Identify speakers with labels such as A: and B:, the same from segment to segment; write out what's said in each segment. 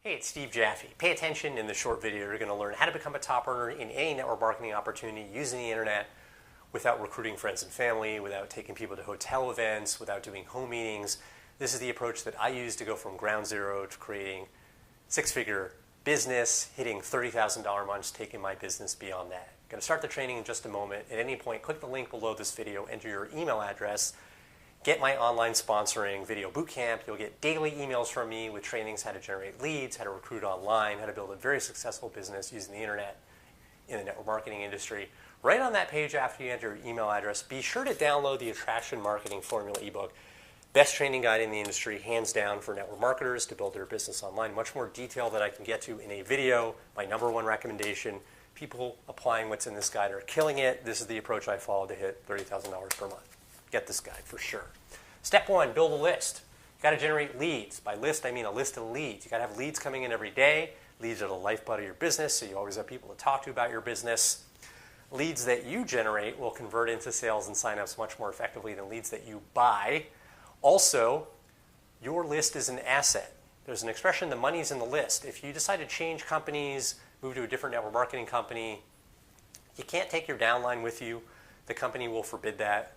A: Hey, it's Steve Jaffe. Pay attention in this short video. You're going to learn how to become a top earner in any network marketing opportunity using the internet without recruiting friends and family, without taking people to hotel events, without doing home meetings. This is the approach that I use to go from ground zero to creating six-figure business, hitting $30,000 months, taking my business beyond that. I'm going to start the training in just a moment. At any point, click the link below this video, enter your email address, get my online sponsoring video bootcamp. You'll get daily emails from me with trainings, how to generate leads, how to recruit online, how to build a very successful business using the internet in the network marketing industry. Right on that page after you enter your email address, be sure to download the Attraction Marketing Formula ebook. Best training guide in the industry, hands down, for network marketers to build their business online. Much more detail that I can get to in a video. My #1 recommendation. People applying what's in this guide are killing it. This is the approach I follow to hit $30,000 per month. Get this guide for sure. Step 1, build a list. You got to generate leads. By list, I mean a list of leads. You got to have leads coming in every day. Leads are the lifeblood of your business, so you always have people to talk to about your business. Leads that you generate will convert into sales and signups much more effectively than leads that you buy. Also, your list is an asset. There's an expression, the money's in the list. If you decide to change companies, move to a different network marketing company, you can't take your downline with you. The company will forbid that.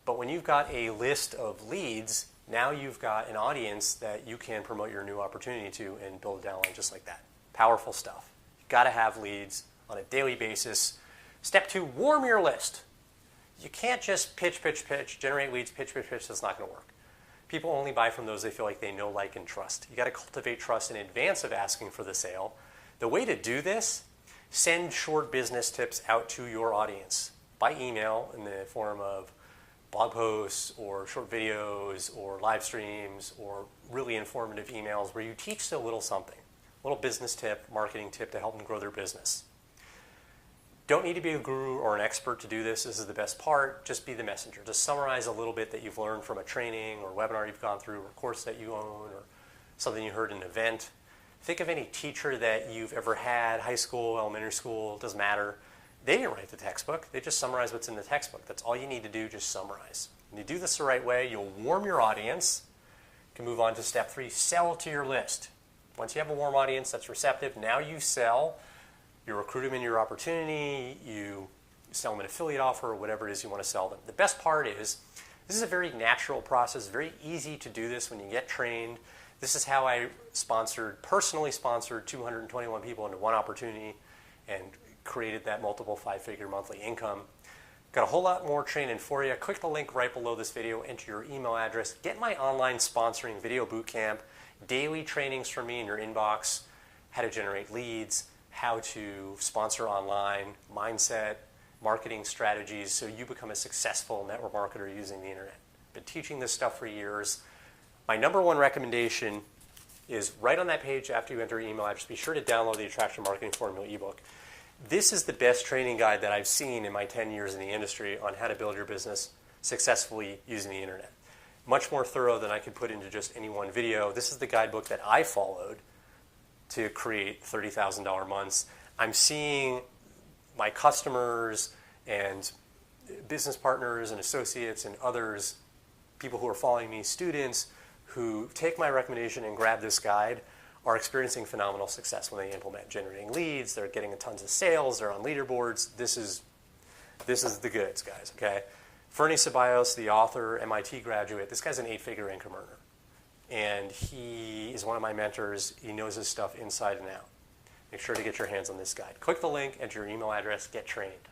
A: But when you've got a list of leads, now you've got an audience that you can promote your new opportunity to and build a downline just like that. Powerful stuff. You've got to have leads on a daily basis. Step 2, warm your list. You can't just pitch, generate leads, pitch. That's not going to work. People only buy from those they feel like they know, like, and trust. You got to cultivate trust in advance of asking for the sale. The way to do this, send short business tips out to your audience by email in the form of blog posts or short videos or live streams or really informative emails where you teach a little something, a little business tip, marketing tip to help them grow their business. Don't need to be a guru or an expert to do this. This is the best part. Just be the messenger. Just summarize a little bit that you've learned from a training or webinar you've gone through or course that you own or something you heard in an event. Think of any teacher that you've ever had, high school, elementary school, doesn't matter. They didn't write the textbook. They just summarize what's in the textbook. That's all you need to do, just summarize. When you do this the right way, you'll warm your audience. You can move on to step 3, sell to your list. Once you have a warm audience that's receptive, now you sell. You recruit them in your opportunity. You sell them an affiliate offer or whatever it is you want to sell them. The best part is this is a very natural process, very easy to do this when you get trained. This is how I personally sponsored 221 people into one opportunity and created that multiple 5-figure monthly income. Got a whole lot more training for you. Click the link right below this video, enter your email address, get my online sponsoring video bootcamp, daily trainings from me in your inbox, how to generate leads, how to sponsor online, mindset, marketing strategies, so you become a successful network marketer using the internet. Been teaching this stuff for years. My #1 recommendation is right on that page after you enter your email address. Be sure to download the Attraction Marketing Formula ebook. This is the best training guide that I've seen in my 10 years in the industry on how to build your business successfully using the internet. Much more thorough than I could put into just any one video. This is the guidebook that I followed to create $30,000 months. I'm seeing my customers and business partners and associates and others, people who are following me, students who take my recommendation and grab this guide, are experiencing phenomenal success when they implement, generating leads. They're getting tons of sales. They're on leaderboards. This is the goods, guys, okay? Fernie Ceballos, the author, MIT graduate, this guy's an 8-figure income earner. And he is one of my mentors. He knows his stuff inside and out. Make sure to get your hands on this guide. Click the link, enter your email address, get trained.